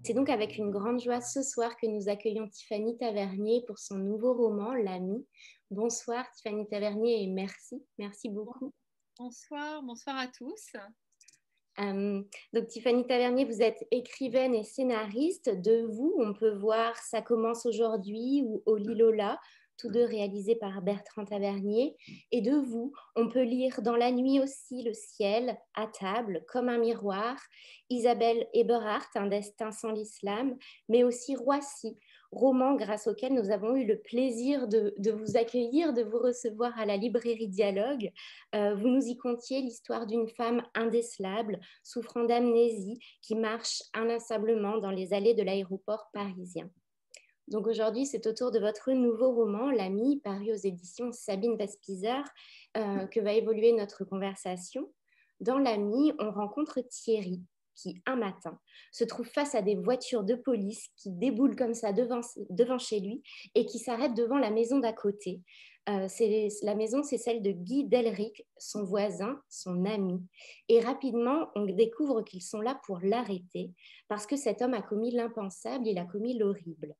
C'est donc avec une grande joie ce soir que nous accueillons Tiffany Tavernier pour son nouveau roman, L'Ami. Bonsoir Tiffany Tavernier et merci, merci beaucoup. Bonsoir, bonsoir à tous. Donc Tiffany Tavernier, vous êtes écrivaine et scénariste. De vous, on peut voir Ça commence aujourd'hui ou Au Lilola, tous deux réalisés par Bertrand Tavernier. Et de vous, on peut lire Dans la nuit aussi le ciel, À table, Comme un miroir, Isabelle Eberhardt, Un destin sans l'islam, mais aussi Roissy, roman grâce auquel nous avons eu le plaisir de vous accueillir, de vous recevoir à la librairie Dialogue. Vous nous y contiez l'histoire d'une femme indécelable, souffrant d'amnésie, qui marche inlassablement dans les allées de l'aéroport parisien. Donc aujourd'hui, c'est au tour de votre nouveau roman, L'Ami, paru aux éditions Sabine Vespizer, que va évoluer notre conversation. Dans L'Ami, on rencontre Thierry, qui, un matin, se trouve face à des voitures de police qui déboulent comme ça devant chez lui et qui s'arrêtent devant la maison d'à côté. La maison, c'est celle de Guy Delric, son voisin, son ami. Et rapidement, on découvre qu'ils sont là pour l'arrêter parce que cet homme a commis l'impensable, il a commis l'horrible.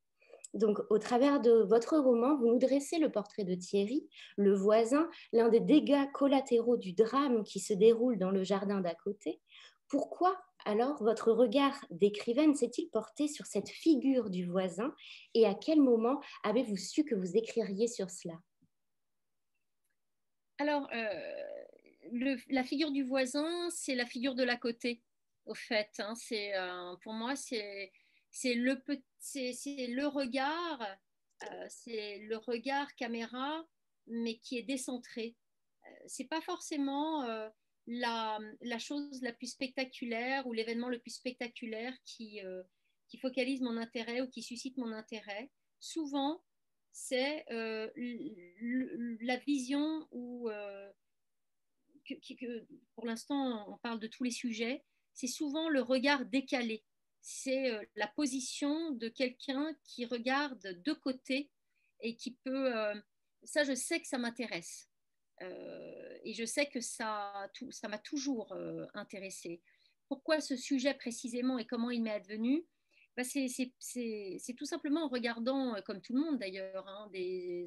Donc, au travers de votre roman, vous nous dressez le portrait de Thierry, le voisin, l'un des dégâts collatéraux du drame qui se déroule dans le jardin d'à côté. Pourquoi alors votre regard d'écrivaine s'est-il porté sur cette figure du voisin et à quel moment avez-vous su que vous écririez sur cela? Alors, la figure du voisin, c'est la figure de l'à côté, au fait. Hein. Pour moi, c'est le regard, c'est le regard caméra, mais qui est décentré. C'est pas forcément la chose la plus spectaculaire ou l'événement le plus spectaculaire qui focalise mon intérêt ou qui suscite mon intérêt. Souvent, c'est la vision où, pour l'instant, on parle de tous les sujets, c'est souvent le regard décalé. C'est la position de quelqu'un qui regarde de côté et qui peut... ça, je sais que ça m'intéresse. Et je sais que ça m'a toujours intéressé. Pourquoi ce sujet précisément et comment il m'est advenu? Bah, c'est tout simplement en regardant, comme tout le monde d'ailleurs, hein, des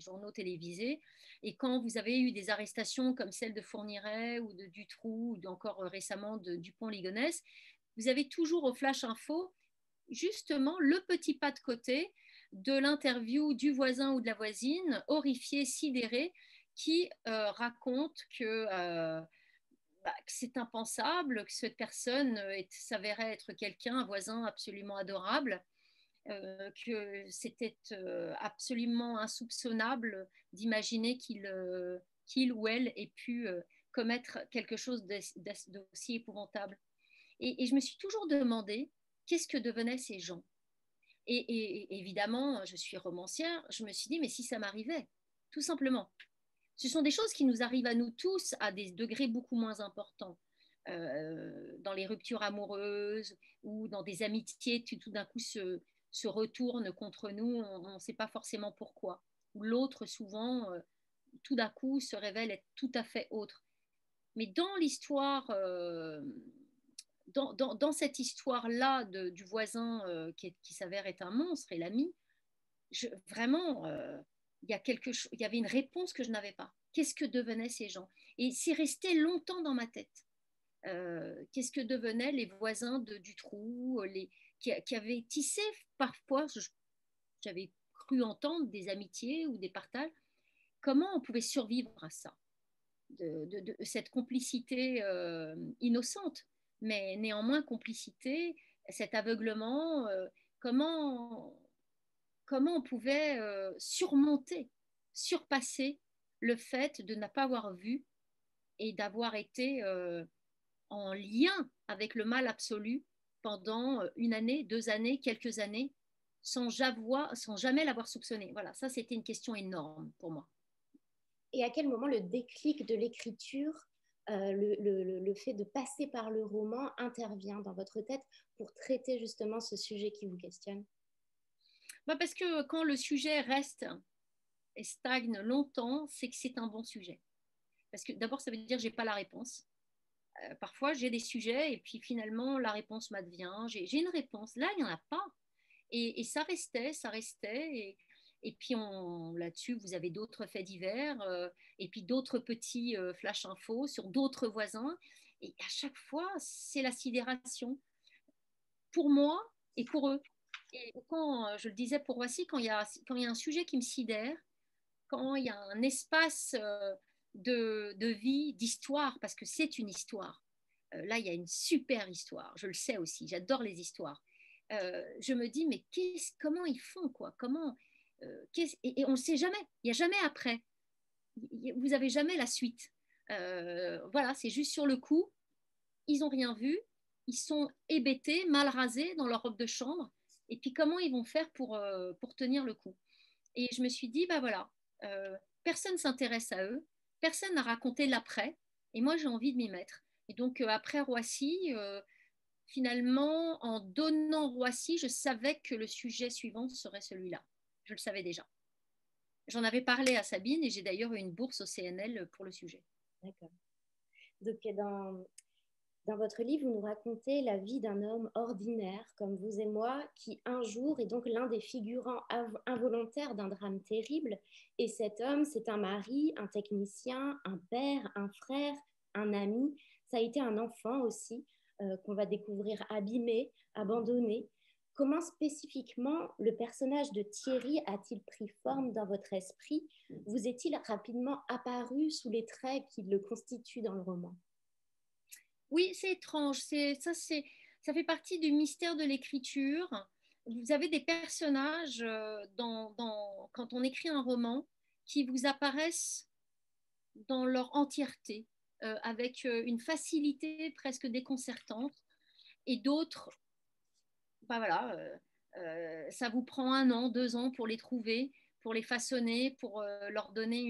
journaux télévisés. Et quand vous avez eu des arrestations comme celle de Fourniret ou de Dutroux, ou encore récemment de Dupont-Ligonnès, vous avez toujours au Flash Info justement le petit pas de côté de l'interview du voisin ou de la voisine, horrifié, sidéré, qui raconte que c'est impensable, que cette personne s'avérait être quelqu'un, un voisin absolument adorable, que c'était absolument insoupçonnable d'imaginer qu'il ou elle ait pu commettre quelque chose d'aussi épouvantable. Et je me suis toujours demandé qu'est-ce que devenaient ces gens. Et évidemment, je suis romancière, je me suis dit, mais si ça m'arrivait, tout simplement. Ce sont des choses qui nous arrivent à nous tous à des degrés beaucoup moins importants. Dans les ruptures amoureuses ou dans des amitiés qui tout d'un coup se retournent contre nous, on ne sait pas forcément pourquoi. Ou l'autre, souvent, tout d'un coup, se révèle être tout à fait autre. Mais dans l'histoire, dans cette histoire-là du voisin qui s'avère être un monstre et l'ami, vraiment, il y avait une réponse que je n'avais pas. Qu'est-ce que devenaient ces gens? Et c'est resté longtemps dans ma tête. Qu'est-ce que devenaient les voisins de Dutroux, qui avaient tissé parfois, j'avais cru entendre des amitiés ou des partages. Comment on pouvait survivre à ça, de cette complicité innocente, mais néanmoins complicité, cet aveuglement, comment, comment on pouvait surmonter, surpasser le fait de ne pas avoir vu et d'avoir été en lien avec le mal absolu pendant une année, 2 années, quelques années, sans jamais l'avoir soupçonné. Voilà, ça c'était une question énorme pour moi. Et à quel moment le déclic de l'écriture, le fait de passer par le roman intervient dans votre tête pour traiter justement ce sujet qui vous questionne? Bah parce que quand le sujet reste et stagne longtemps, c'est que c'est un bon sujet. Parce que d'abord, ça veut dire que je n'ai pas la réponse. Parfois, j'ai des sujets et puis finalement, la réponse m'advient. J'ai une réponse. Là, il n'y en a pas. Et ça restait, ça restait. Et puis là-dessus, vous avez d'autres faits divers et puis d'autres petits flash infos sur d'autres voisins. Et à chaque fois, c'est la sidération pour moi et pour eux. Et quand, je le disais pour Voici, quand il y a un sujet qui me sidère, quand il y a un espace de vie, d'histoire, parce que c'est une histoire. Là, il y a une super histoire. Je le sais aussi. J'adore les histoires. Je me dis, mais comment ils font, quoi? Et on ne sait jamais. Il n'y a jamais après. Vous n'avez jamais la suite. Voilà, c'est juste sur le coup. Ils n'ont rien vu. Ils sont hébétés, mal rasés dans leur robe de chambre. Et puis, comment ils vont faire pour tenir le coup? Et je me suis dit, bah voilà, personne ne s'intéresse à eux, personne n'a raconté l'après, et moi j'ai envie de m'y mettre. Et donc après Roissy, finalement, en donnant Roissy, je savais que le sujet suivant serait celui-là. Je le savais déjà. J'en avais parlé à Sabine et j'ai d'ailleurs eu une bourse au CNL pour le sujet. D'accord. Donc, dans votre livre, vous nous racontez la vie d'un homme ordinaire comme vous et moi, qui un jour est donc l'un des figurants involontaires d'un drame terrible. Et cet homme, c'est un mari, un technicien, un père, un frère, un ami. Ça a été un enfant aussi, qu'on va découvrir abîmé, abandonné. Comment spécifiquement le personnage de Thierry a-t-il pris forme dans votre esprit? Vous est-il rapidement apparu sous les traits qui le constituent dans le roman? Oui, c'est étrange. Ça fait partie du mystère de l'écriture. Vous avez des personnages quand on écrit un roman qui vous apparaissent dans leur entièreté, avec une facilité presque déconcertante, et d'autres, bah voilà, ça vous prend 1 an, 2 ans pour les trouver, pour les façonner, pour leur donner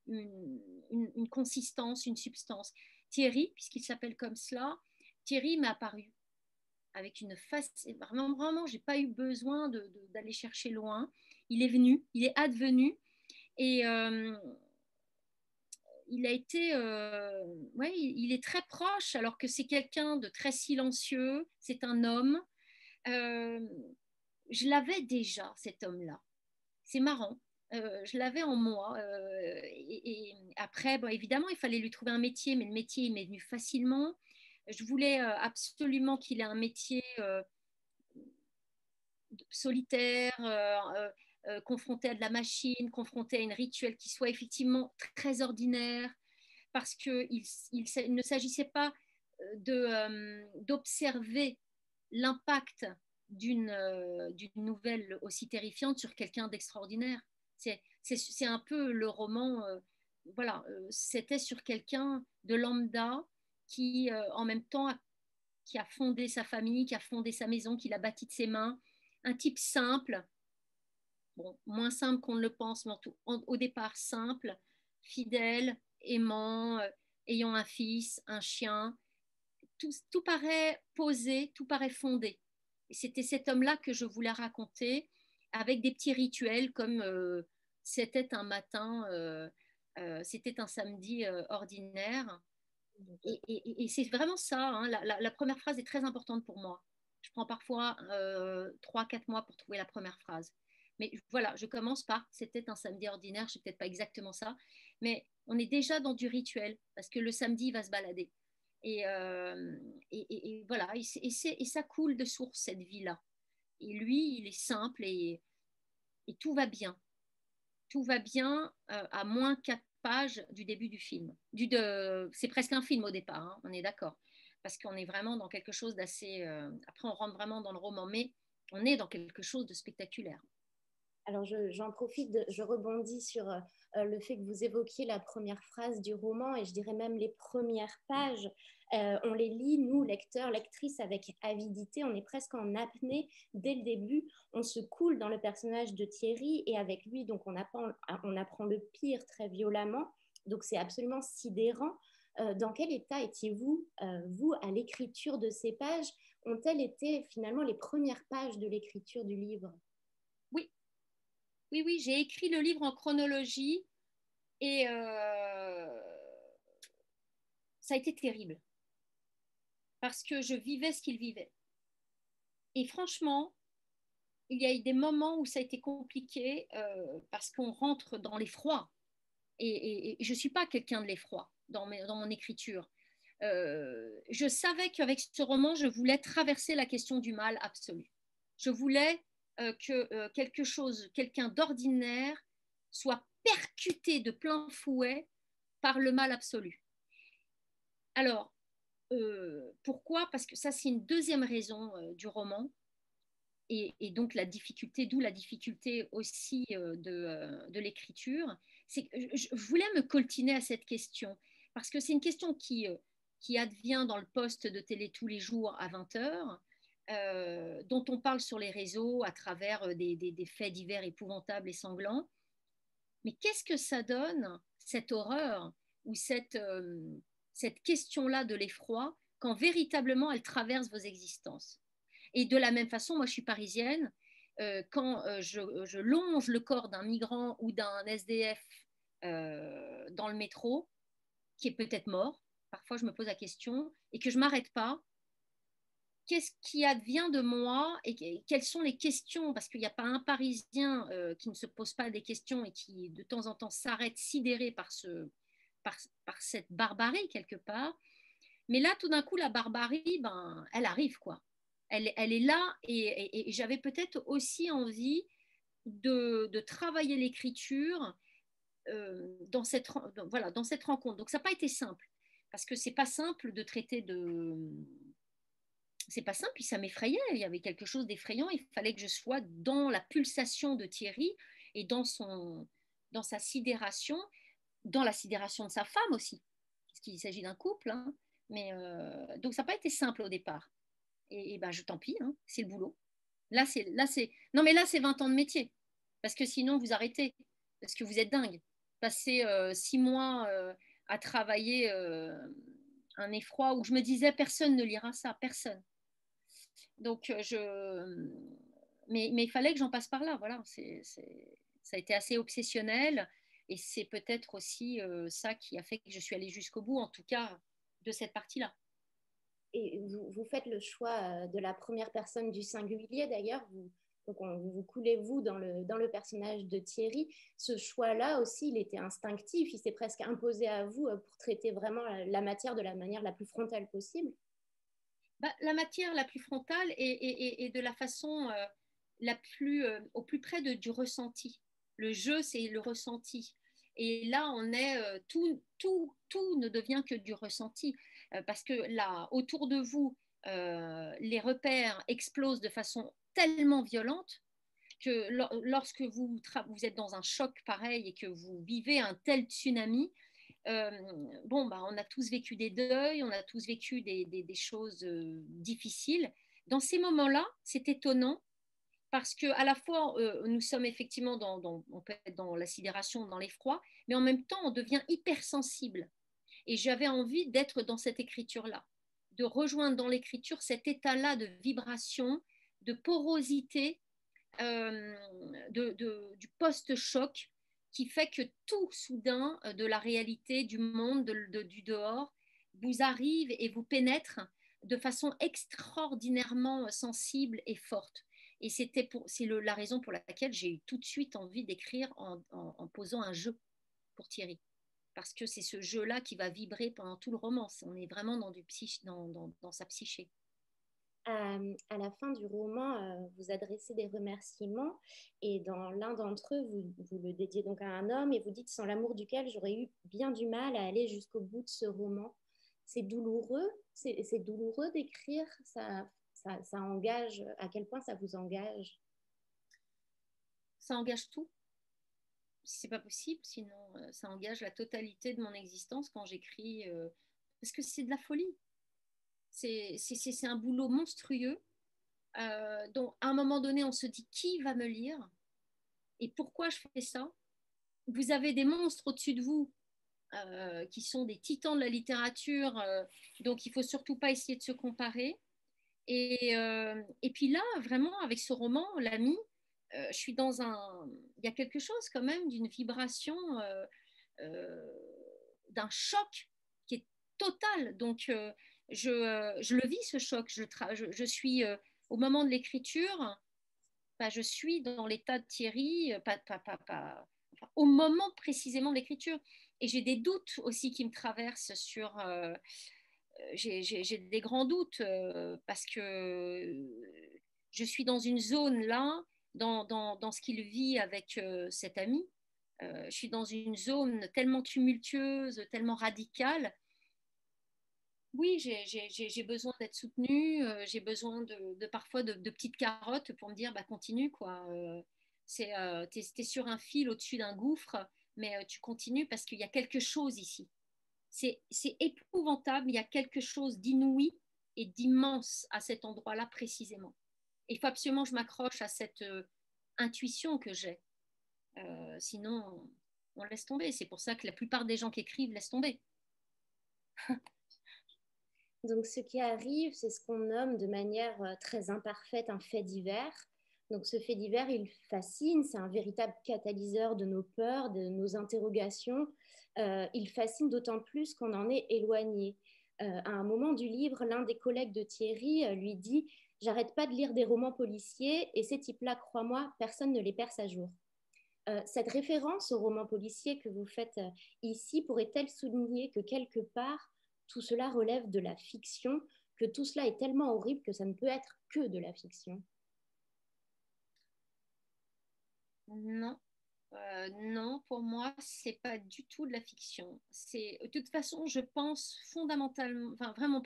une consistance, une substance. Thierry, puisqu'il s'appelle comme cela, Thierry m'est apparu avec une face. Vraiment, vraiment, j'ai pas eu besoin d'aller chercher loin. Il est venu, il est advenu, et il a été, ouais, il est très proche, alors que c'est quelqu'un de très silencieux. C'est un homme. Euh, je l'avais déjà, cet homme-là. C'est marrant. Je l'avais en moi. Et après, bon, évidemment, il fallait lui trouver un métier, mais le métier, il m'est venu facilement. Je voulais absolument qu'il ait un métier solitaire, confronté à de la machine, confronté à une rituel qui soit effectivement très ordinaire, parce qu'il ne s'agissait pas d'observer l'impact d'une nouvelle aussi terrifiante sur quelqu'un d'extraordinaire. C'est un peu le roman, voilà, c'était sur quelqu'un de lambda qui, en même temps, qui a fondé sa famille, qui a fondé sa maison, qui l'a bâtie de ses mains, un type simple, bon, moins simple qu'on ne le pense, mais au départ simple, fidèle, aimant, ayant un fils, un chien. Tout paraît posé, tout paraît fondé. Et c'était cet homme-là que je voulais raconter avec des petits rituels comme c'était un matin, c'était un samedi ordinaire. Et c'est vraiment ça, hein, la première phrase est très importante pour moi. Je prends parfois 3, 4 mois pour trouver la première phrase. Mais voilà, je commence par c'était un samedi ordinaire, je sais peut-être pas exactement ça, mais on est déjà dans du rituel parce que le samedi il va se balader. Et, euh, et voilà, et ça coule de source cette vie-là. Et lui, il est simple et tout va bien. Tout va bien à moins 4 pages du début du film. C'est presque un film au départ, hein, on est d'accord. Parce qu'on est vraiment dans quelque chose d'assez. Après, on rentre vraiment dans le roman, mais on est dans quelque chose de spectaculaire. Alors, j'en profite, je rebondis sur le fait que vous évoquiez la première phrase du roman et je dirais même les premières pages. On les lit, nous, lecteurs, lectrices, avec avidité. On est presque en apnée dès le début. On se coule dans le personnage de Thierry et avec lui, donc on apprend le pire très violemment. Donc, c'est absolument sidérant. Dans quel état étiez-vous, vous, à l'écriture de ces pages? Ont-elles été finalement les premières pages de l'écriture du livre? Oui, oui, oui, j'ai écrit le livre en chronologie et ça a été terrible. parce que je vivais ce qu'il vivait. Et franchement, il y a eu des moments où ça a été compliqué parce qu'on rentre dans l'effroi. Et je ne suis pas quelqu'un de l'effroi dans mon écriture. Je savais qu'avec ce roman, je voulais traverser la question du mal absolu. Je voulais que quelqu'un d'ordinaire, soit percuté de plein fouet par le mal absolu. Alors, pourquoi? Parce que ça, c'est une deuxième raison du roman. Et donc la difficulté, d'où la difficulté aussi de l'écriture, c'est que je voulais me coltiner à cette question, parce que c'est une question qui advient dans le poste de télé tous les jours à 20h, dont on parle sur les réseaux à travers des faits divers épouvantables et sanglants. Mais qu'est-ce que ça donne, cette horreur ou cette question-là de l'effroi, quand véritablement elle traverse vos existences? Et de la même façon, moi je suis parisienne, quand je longe le corps d'un migrant ou d'un SDF dans le métro, qui est peut-être mort, parfois je me pose la question, et que je ne m'arrête pas, qu'est-ce qui advient de moi et quelles sont les questions? Parce qu'il n'y a pas un Parisien qui ne se pose pas des questions et qui de temps en temps s'arrête sidéré par cette barbarie quelque part. Mais là, tout d'un coup, la barbarie, ben, elle arrive, quoi. Elle est là et j'avais peut-être aussi envie de travailler l'écriture voilà, dans cette rencontre. Donc, ça n'a pas été simple, parce que c'est pas simple de traiter de... C'est pas simple, puis ça m'effrayait, il y avait quelque chose d'effrayant, il fallait que je sois dans la pulsation de Thierry et dans sa sidération, dans la sidération de sa femme aussi, parce qu'il s'agit d'un couple, hein. Mais donc ça n'a pas été simple au départ. Et ben, tant pis, hein, c'est le boulot. Non, mais là, c'est 20 ans de métier. Parce que sinon, vous arrêtez. Parce que vous êtes dingue. Passer 6 mois à travailler un effroi où je me disais, personne ne lira ça, personne. Donc, mais il fallait que j'en passe par là. Voilà, ça a été assez obsessionnel. Et c'est peut-être aussi ça qui a fait que je suis allée jusqu'au bout, en tout cas, de cette partie-là. Et vous faites le choix de la première personne du singulier d'ailleurs. Vous coulez vous dans le personnage de Thierry. Ce choix-là aussi, il était instinctif. Il s'est presque imposé à vous pour traiter vraiment la matière de la manière la plus frontale possible. Bah, la matière la plus frontale et de la façon au plus près du ressenti. Le jeu, c'est le ressenti. Et là, tout ne devient que du ressenti. Parce que là, autour de vous, les repères explosent de façon tellement violente que lorsque vous êtes dans un choc pareil et que vous vivez un tel tsunami, bon, bah, on a tous vécu des deuils, on a tous vécu des choses difficiles. Dans ces moments-là, c'est étonnant parce que à la fois, nous sommes effectivement on peut être dans la sidération, dans l'effroi, mais en même temps, on devient hypersensible. Et j'avais envie d'être dans cette écriture-là, de rejoindre dans l'écriture cet état-là de vibration, de porosité, du post-choc qui fait que tout soudain de la réalité, du monde, du dehors, vous arrive et vous pénètre de façon extraordinairement sensible et forte. Et c'est la raison pour laquelle j'ai eu tout de suite envie d'écrire en posant un jeu pour Thierry. Parce que c'est ce jeu-là qui va vibrer pendant tout le roman. On est vraiment dans sa psyché. À la fin du roman, vous adressez des remerciements et dans l'un d'entre eux, vous le dédiez donc à un homme et vous dites sans l'amour duquel j'aurais eu bien du mal à aller jusqu'au bout de ce roman. C'est douloureux, c'est douloureux d'écrire, ça engage, à quel point ça vous engage? Ça engage tout. Si c'est pas possible, sinon ça engage la totalité de mon existence quand j'écris, parce que c'est de la folie. C'est un boulot monstrueux dont à un moment donné on se dit qui va me lire et pourquoi je fais ça. Vous avez des monstres au-dessus de vous qui sont des titans de la littérature, donc il faut surtout pas essayer de se comparer. Et puis là, vraiment, avec ce roman, L'Ami, je suis dans il y a quelque chose quand même d'une vibration, euh, d'un choc qui est total. Donc, je le vis, ce choc. Je suis, au moment de l'écriture, bah, je suis dans l'état de Thierry, enfin, au moment précisément de l'écriture. Et j'ai des doutes aussi qui me traversent sur... j'ai des grands doutes parce que je suis dans une zone là, dans ce qu'il vit avec cet ami. Je suis dans une zone tellement tumultueuse, tellement radicale. Oui, j'ai besoin d'être soutenue, j'ai besoin parfois de petites carottes pour me dire bah, continue quoi. T'es sur un fil au-dessus d'un gouffre, mais tu continues parce qu'il y a quelque chose ici. C'est épouvantable, il y a quelque chose d'inouï et d'immense à cet endroit-là précisément. Il faut absolument que je m'accroche à cette intuition que j'ai. Sinon, on laisse tomber. C'est pour ça que la plupart des gens qui écrivent laissent tomber. Donc, ce qui arrive, c'est ce qu'on nomme de manière très imparfaite un fait divers. Donc, ce fait divers, il fascine, c'est un véritable catalyseur de nos peurs, de nos interrogations. Il fascine d'autant plus qu'on en est éloigné. À un moment du livre, l'un des collègues de Thierry lui dit « J'arrête pas de lire des romans policiers et ces types-là, crois-moi, personne ne les perce à jour. » Cette référence aux romans policiers que vous faites ici pourrait-elle souligner que quelque part, tout cela relève de la fiction, que tout cela est tellement horrible que ça ne peut être que de la fiction? Non, non, pour moi, c'est pas du tout de la fiction. De toute façon, je pense fondamentalement, enfin vraiment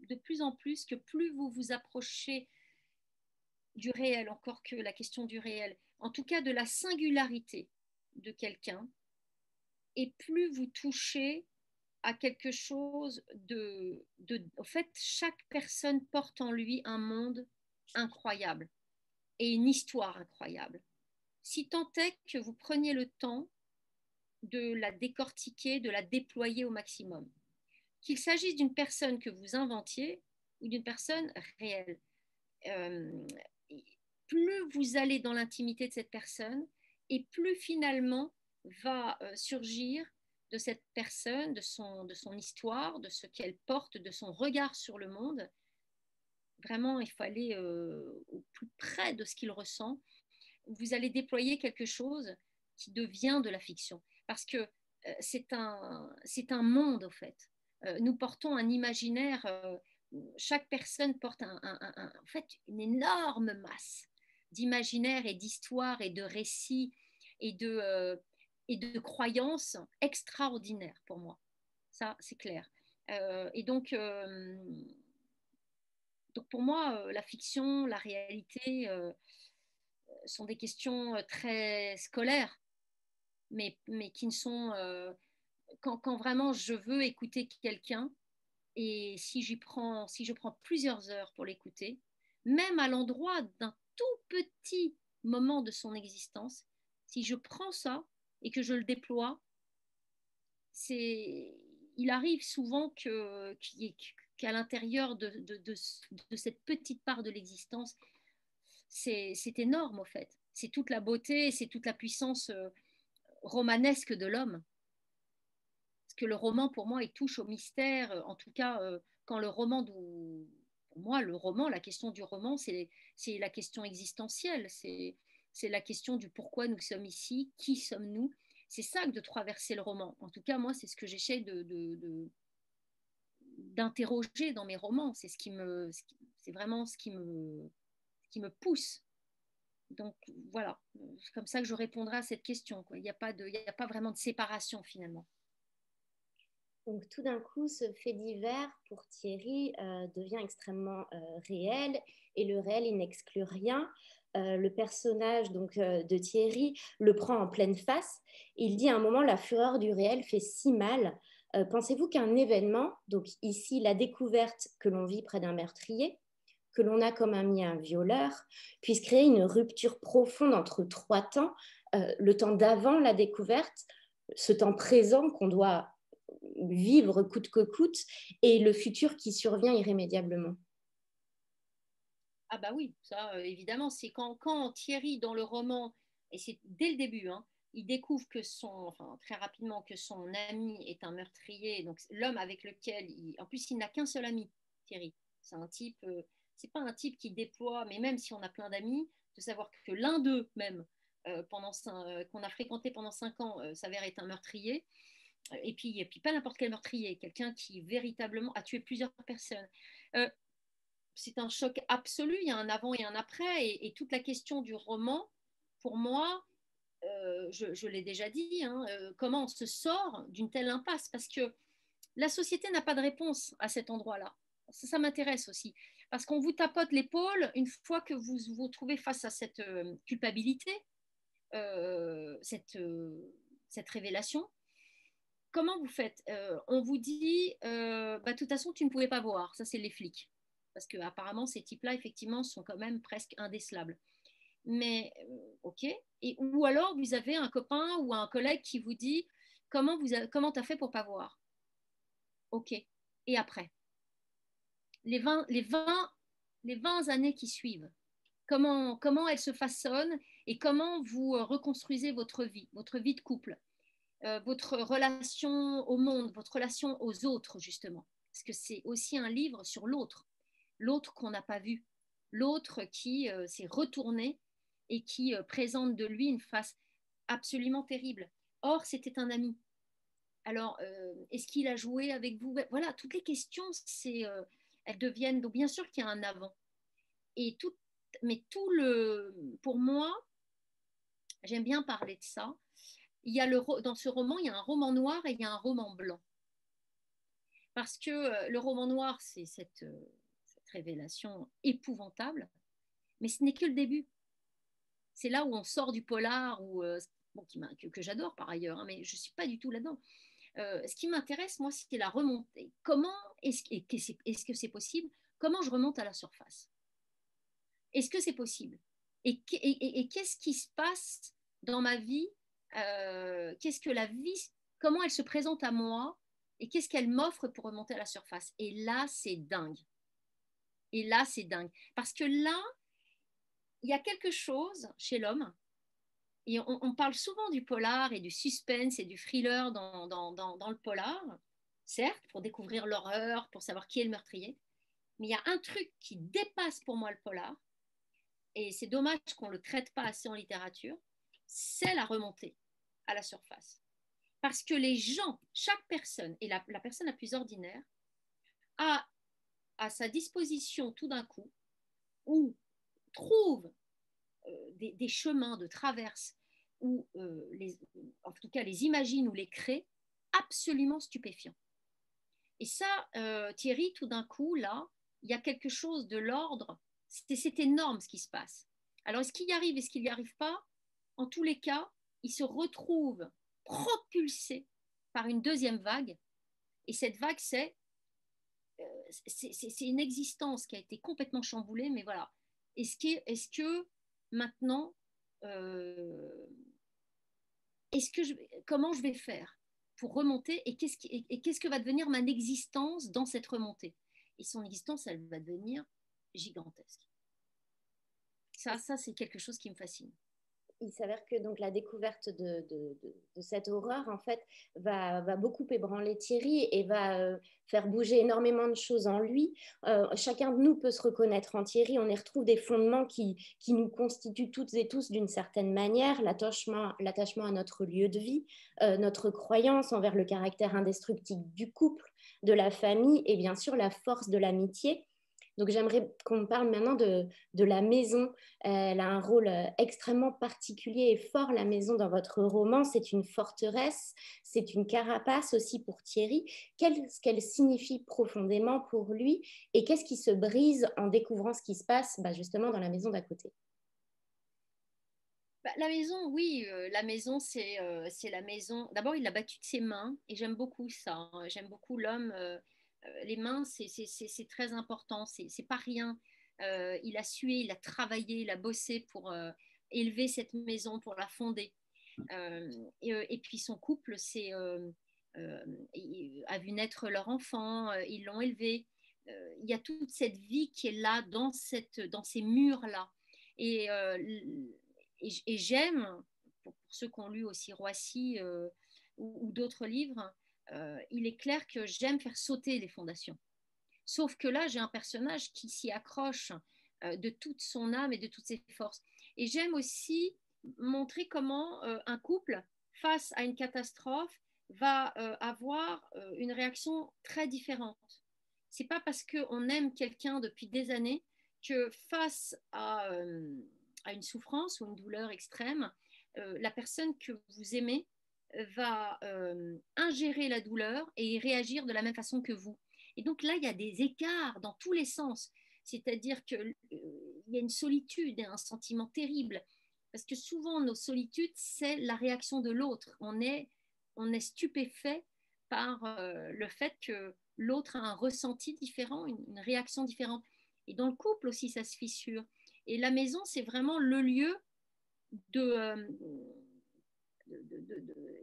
de plus en plus que plus vous vous approchez du réel, encore que la question du réel, en tout cas de la singularité de quelqu'un, et plus vous touchez à quelque chose en fait, chaque personne porte en lui un monde incroyable et une histoire incroyable. Si tant est que vous preniez le temps de la décortiquer, de la déployer au maximum, qu'il s'agisse d'une personne que vous inventiez ou d'une personne réelle. Euh, Plus vous allez dans l'intimité de cette personne et plus finalement va surgir de cette personne, de son histoire, de ce qu'elle porte, de son regard sur le monde. Vraiment, il faut aller au plus près de ce qu'il ressent. Vous allez déployer quelque chose qui devient de la fiction. Parce que c'est un monde, au fait. Nous portons un imaginaire, chaque personne porte en fait une énorme masse d'imaginaire et d'histoire et de récits et de croyances extraordinaires pour moi. Ça, c'est clair. Et donc pour moi, la fiction, la réalité sont des questions très scolaires, mais qui ne sont... quand vraiment je veux écouter quelqu'un, et si je prends plusieurs heures pour l'écouter, même à l'endroit d'un tout petit moment de son existence, si je prends ça et que je le déploie, c'est, il arrive souvent qu'à l'intérieur de cette petite part de l'existence, c'est énorme au fait. C'est toute la beauté, c'est toute la puissance romanesque de l'homme. Parce que le roman, pour moi, il touche au mystère. En tout cas, quand le roman, pour moi, le roman, la question du roman, c'est la question existentielle. C'est la question du pourquoi nous sommes ici, qui sommes-nous. C'est ça que de traverser le roman. En tout cas, moi, c'est ce que j'essaie d'interroger dans mes romans. C'est vraiment ce qui me pousse. Donc voilà, c'est comme ça que je répondrai à cette question, quoi. Il n'y a pas vraiment de séparation finalement. Donc tout d'un coup, ce fait divers pour Thierry devient extrêmement réel et le réel, il n'exclut rien. Le personnage de Thierry le prend en pleine face. Il dit à un moment, la fureur du réel fait si mal. Pensez-vous qu'un événement, donc ici la découverte que l'on vit près d'un meurtrier, que l'on a comme ami un violeur, puisse créer une rupture profonde entre trois temps, le temps d'avant la découverte, ce temps présent qu'on doit vivre coûte que coûte, et le futur qui survient irrémédiablement? Ah bah oui, ça évidemment, c'est quand Thierry dans le roman, et c'est dès le début, hein, il découvre très rapidement que son ami est un meurtrier. Donc l'homme avec lequel, en plus, il n'a qu'un seul ami, Thierry. C'est un type, c'est pas un type qui déploie, mais même si on a plein d'amis, de savoir que l'un d'eux même, qu'on a fréquenté pendant 5 ans, s'avère être un meurtrier. Et puis pas n'importe quel meurtrier, quelqu'un qui véritablement a tué plusieurs personnes. Euh, c'est un choc absolu, il y a un avant et un après, et toute la question du roman, pour moi, je l'ai déjà dit, hein, comment on se sort d'une telle impasse, parce que la société n'a pas de réponse à cet endroit-là. Ça m'intéresse aussi, parce qu'on vous tapote l'épaule une fois que vous vous trouvez face à cette culpabilité, cette révélation. Comment vous faites? On vous dit, bah, de toute façon, tu ne pouvais pas voir. Ça, c'est les flics. Parce que apparemment, ces types-là, effectivement, sont quand même presque indécelables. Mais, OK. Ou alors, vous avez un copain ou un collègue qui vous dit, comment tu as fait pour pas voir? OK. Et après? Les 20 années qui suivent, comment elles se façonnent et comment vous reconstruisez votre vie de couple, votre relation au monde, votre relation aux autres, justement. Parce que c'est aussi un livre sur l'autre qu'on n'a pas vu, l'autre qui s'est retourné et qui présente de lui une face absolument terrible. Or, c'était un ami. Alors, est-ce qu'il a joué avec vous? Voilà, toutes les questions, elles deviennent. Donc, bien sûr qu'il y a un avant. Et tout, mais pour moi, j'aime bien parler de ça. Dans ce roman, il y a un roman noir et il y a un roman blanc. Parce que le roman noir, c'est cette révélation épouvantable, mais ce n'est que le début. C'est là où on sort du polar, bon, que j'adore par ailleurs, hein, mais je ne suis pas du tout là-dedans. Ce qui m'intéresse, moi, c'est la remontée. Comment est-ce que c'est possible? Comment je remonte à la surface? Est-ce que c'est possible? Et qu'est-ce qui se passe dans ma vie? Qu'est-ce que la vie, comment elle se présente à moi et qu'est-ce qu'elle m'offre pour remonter à la surface? Et là, c'est dingue. Et là, c'est dingue. Parce que là, il y a quelque chose chez l'homme, et on parle souvent du polar et du suspense et du thriller dans le polar, certes, pour découvrir l'horreur, pour savoir qui est le meurtrier, mais il y a un truc qui dépasse pour moi le polar, et c'est dommage qu'on ne le traite pas assez en littérature, c'est la remontée à la surface. Parce que les gens, chaque personne, et la personne la plus ordinaire, a à sa disposition tout d'un coup, ou trouve des chemins de traverse, ou en tout cas les imagine ou les crée, absolument stupéfiants. Et ça, Thierry, tout d'un coup, là, il y a quelque chose de l'ordre, c'est énorme ce qui se passe. Alors, est-ce qu'il y arrive, est-ce qu'il n'y arrive pas? En tous les cas, il se retrouve propulsé par une deuxième vague. Et cette vague, c'est une existence qui a été complètement chamboulée, mais voilà. Est-ce que maintenant, euh, comment je vais faire pour remonter et qu'est-ce que va devenir ma existence dans cette remontée? Et son existence, elle va devenir gigantesque. Ça c'est quelque chose qui me fascine. Il s'avère que donc la découverte de cette horreur en fait va beaucoup ébranler Thierry et va faire bouger énormément de choses en lui. Chacun de nous peut se reconnaître en Thierry. On y retrouve des fondements qui nous constituent toutes et tous d'une certaine manière, l'attachement à notre lieu de vie, notre croyance envers le caractère indestructible du couple, de la famille et bien sûr la force de l'amitié. Donc j'aimerais qu'on parle maintenant de la maison. Elle a un rôle extrêmement particulier et fort, la maison, dans votre roman. C'est une forteresse, c'est une carapace aussi pour Thierry. Qu'est-ce qu'elle signifie profondément pour lui et qu'est-ce qui se brise en découvrant ce qui se passe justement dans la maison d'à côté? La maison, oui, la maison, c'est la maison. D'abord, il l'a battue de ses mains et j'aime beaucoup ça, hein. J'aime beaucoup l'homme. Les mains, c'est très important, c'est pas rien. Il a sué, il a travaillé, il a bossé pour élever cette maison, pour la fonder. Et puis son couple euh, a vu naître leur enfant, ils l'ont élevé. Il y a toute cette vie qui est là dans ces murs-là. Et, et j'aime pour ceux qui ont lu aussi Roissy ou d'autres livres, il est clair que j'aime faire sauter les fondations. Sauf que là, j'ai un personnage qui s'y accroche de toute son âme et de toutes ses forces. Et j'aime aussi montrer comment un couple, face à une catastrophe, va avoir une réaction très différente. C'est pas parce qu'on aime quelqu'un depuis des années que face à une souffrance ou une douleur extrême, la personne que vous aimez va ingérer la douleur et réagir de la même façon que vous. Et donc là, il y a des écarts dans tous les sens. C'est-à-dire qu'il y a une solitude et un sentiment terrible. Parce que souvent, nos solitudes, c'est la réaction de l'autre. On est stupéfait par le fait que l'autre a un ressenti différent, une réaction différente. Et dans le couple aussi, ça se fissure. Et la maison, c'est vraiment le lieu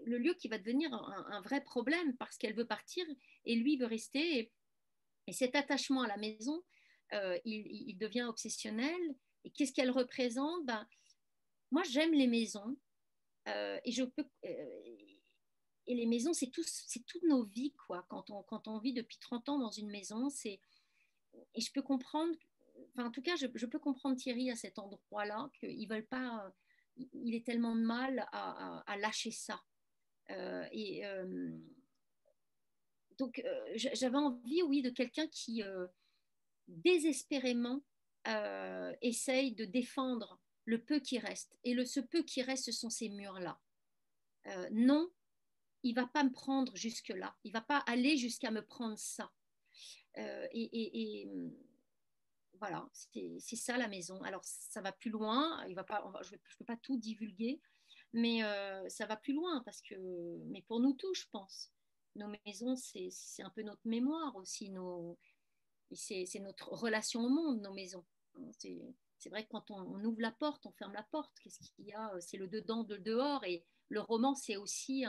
le lieu qui va devenir un vrai problème parce qu'elle veut partir et lui veut rester. Et cet attachement à la maison, il devient obsessionnel. Et qu'est-ce qu'elle représente? Ben, moi, j'aime les maisons et je peux. Et les maisons, c'est toutes nos vies, quoi. Quand on vit depuis 30 ans dans une maison, et je peux comprendre, enfin, en tout cas, je peux comprendre Thierry à cet endroit-là, qu'ils veulent pas, il est tellement de mal à lâcher ça. Et donc, j'avais envie, oui, de quelqu'un qui désespérément essaye de défendre le peu qui reste. Et ce peu qui reste, ce sont ces murs-là. Non, il va pas me prendre jusque-là. Il va pas aller jusqu'à me prendre ça. Et voilà, c'est ça la maison. Alors, ça va plus loin. Je ne peux pas tout divulguer, mais ça va plus loin mais pour nous tous, je pense. Nos maisons, c'est un peu notre mémoire aussi. C'est notre relation au monde, nos maisons. C'est vrai que quand on ouvre la porte, on ferme la porte. Qu'est-ce qu'il y a? C'est le dedans, le dehors. Et le roman, c'est aussi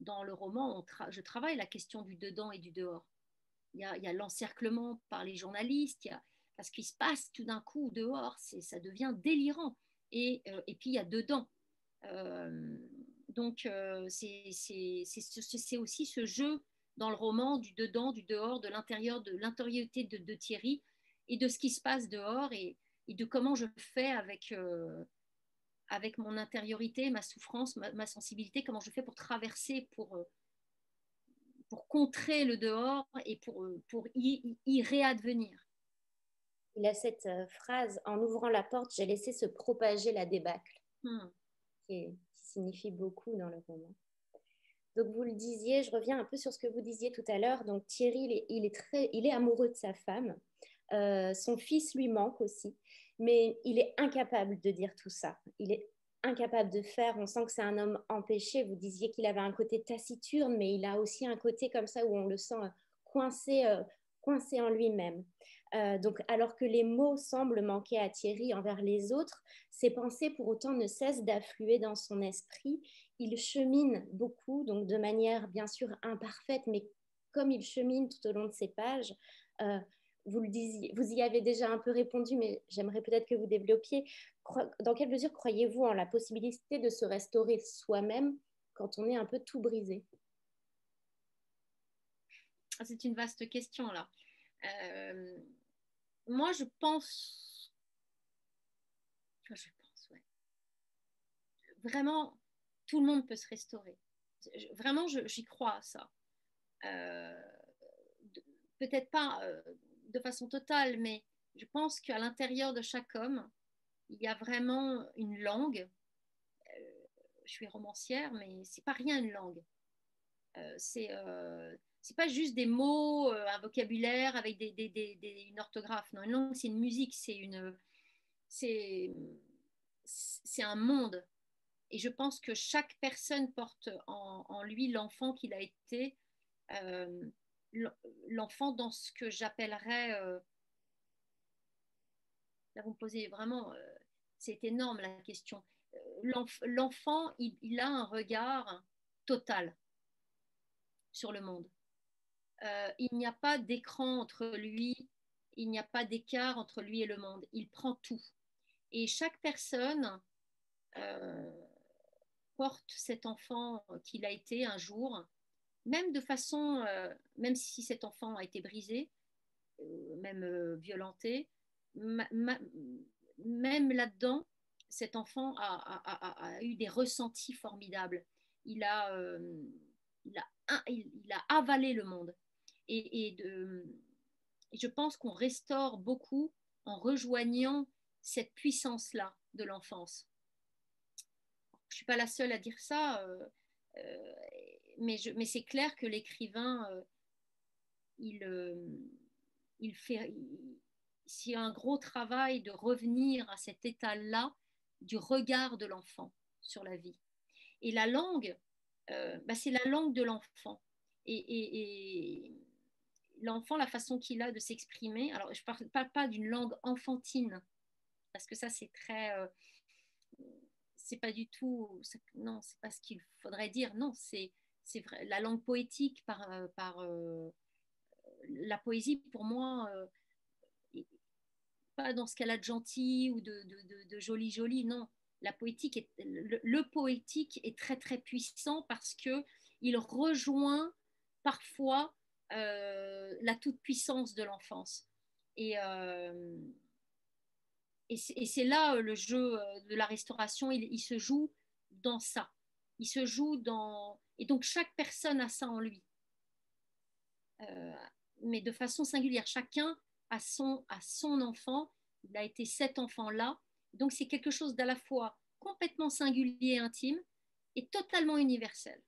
dans le roman, je travaille la question du dedans et du dehors. Il y a l'encerclement par les journalistes, parce qu'il se passe tout d'un coup dehors, ça devient délirant. Et puis il y a dedans. Donc c'est aussi ce jeu dans le roman du dedans, du dehors, de l'intérieur, de l'intériorité de Thierry et de ce qui se passe dehors et de comment je fais avec mon intériorité, ma souffrance, ma sensibilité, comment je fais pour traverser, pour contrer le dehors et pour y réadvenir. Il a cette phrase, en ouvrant la porte, j'ai laissé se propager la débâcle, qui signifie beaucoup dans le roman. Donc vous le disiez, je reviens un peu sur ce que vous disiez tout à l'heure. Donc Thierry, il est amoureux de sa femme. Son fils lui manque aussi, mais il est incapable de dire tout ça. Il est incapable de faire. On sent que c'est un homme empêché. Vous disiez qu'il avait un côté taciturne, mais il a aussi un côté comme ça où on le sent coincé en lui-même. Donc, alors que les mots semblent manquer à Thierry envers les autres, ses pensées pour autant ne cessent d'affluer dans son esprit. Il chemine beaucoup, donc de manière bien sûr imparfaite, mais comme il chemine tout au long de ses pages, vous le disiez, vous y avez déjà un peu répondu, mais j'aimerais peut-être que vous développiez. Dans quelle mesure croyez-vous en la possibilité de se restaurer soi-même quand on est un peu tout brisé? C'est une vaste question là. Moi, je pense, ouais. Vraiment, tout le monde peut se restaurer. Vraiment, j'y crois à ça. Peut-être pas de façon totale, mais je pense qu'à l'intérieur de chaque homme, il y a vraiment une langue. Je suis romancière, mais c'est pas rien une langue. C'est pas juste des mots, un vocabulaire avec une orthographe. Non, une langue, c'est une musique, c'est un monde. Et je pense que chaque personne porte en lui l'enfant qu'il a été, euh, l'enfant dans ce que j'appellerais, là vous me posez vraiment, c'est énorme la question. L'enfant, il a un regard total sur le monde. Il n'y a pas d'écran entre lui, il n'y a pas d'écart entre lui et le monde. Il prend tout. Et chaque personne porte cet enfant qu'il a été un jour, même de façon, même si cet enfant a été brisé, même violenté, même là-dedans, cet enfant a eu des ressentis formidables. Il a, il a avalé le monde. Et je pense qu'on restaure beaucoup en rejoignant cette puissance-là de l'enfance. Je ne suis pas la seule à dire ça, mais c'est clair que l'écrivain, il, c'est un gros travail de revenir à cet état-là du regard de l'enfant sur la vie. Et la langue, c'est la langue de l'enfant. Et l'enfant, la façon qu'il a de s'exprimer, alors je ne parle pas d'une langue enfantine, parce que ça c'est très... c'est pas du tout... Non, c'est pas ce qu'il faudrait dire. Non, c'est vrai. La langue poétique par la poésie, pour moi, pas dans ce qu'elle a de gentil ou de joli, non. La poétique le poétique est très, très puissant parce qu'il rejoint parfois la toute-puissance de l'enfance. Et, euh, et c'est là le jeu de la restauration, il se joue dans ça. Il se joue dans... Et donc, chaque personne a ça en lui. Euh, mais de façon singulière. Chacun a son enfant. Il a été cet enfant-là. Donc, c'est quelque chose d'à la fois complètement singulier et intime et totalement universel.